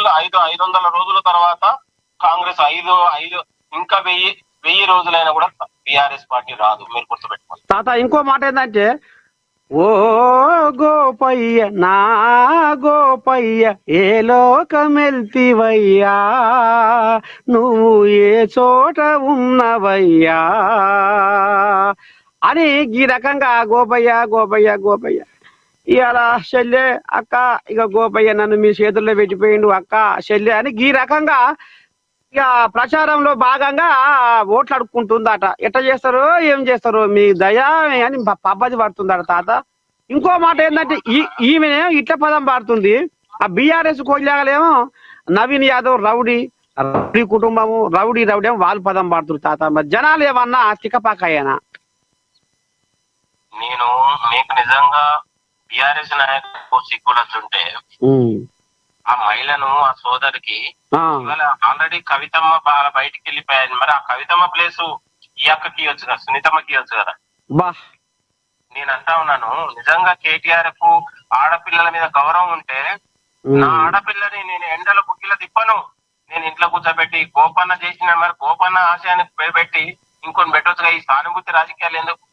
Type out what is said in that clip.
రోజులు 500 రోజుల తర్వాత కాంగ్రెస్ ఐదు ఐదు ఇంకా 1000 రోజులైనా కూడా బీఆర్ఎస్ పార్టీ రాదు. మీరు గుర్తుపెట్టుకోండి తాత. ఇంకో మాట ఏంటంటే, ఓ గోపయ్య నా గోపయ్య ఏ లోకమెల్తివయ్యా, నువ్వు ఏ చోట ఉన్నవయ్యా అని ఈ రకంగా గోపయ్య గోపయ్య గోపయ్య. ఇవాళ చెల్లె అక్క ఇక గోపయ్య నన్ను మీ చేతుల్లో పెట్టిపోయిండు అక్క చెల్లె అని ఈ రకంగా ఇక ప్రచారంలో భాగంగా ఓట్లు అడుక్కుంటుందట. ఎట్లా చేస్తారో ఏం చేస్తారో మీ దయా అని పబ్బది పడుతుందట తాత. ఇంకో మాట ఏంటంటే ఈమె ఇట్ల పదం పాడుతుంది, ఆ బీఆర్ఎస్ కోయిలాగలేమో నవీన్ యాదవ్ రౌడీ కుటుంబము రౌడీ ఏమో వాళ్ళు పదం పాడుతుంది తాత. మరి జనాలు ఏమన్నా తిక్కపాకయ్యానా? నేను మీకు నిజంగా బీఆర్ఎస్ నాయకులు సిగ్గులొచ్చుంటే ఆ మహిళను ఆ సోదరికి ఇవాళ ఆల్రెడీ కవితమ్మ బయటికి వెళ్ళిపోయాను, మరి ఆ కవితమ్మ ప్లేసు ఈ అక్కకి ఇవ్వచ్చు కదా, సునీతమ్మకి ఇవ్వచ్చు కదా. నేను అంటా ఉన్నాను, నిజంగా కేటీఆర్ కు ఆడపిల్లల మీద గౌరవం ఉంటే నా ఆడపిల్లని నేను ఎండల బుక్కిల తిప్పను, నేను ఇంట్లో కూర్చోబెట్టి గోపన్న చేసిన మరి గోపన్న ఆశయానికి పెట్టి ఇంకొని పెట్టొచ్చుగా. ఈ సానుభూతి రాజకీయాలు ఎందుకు?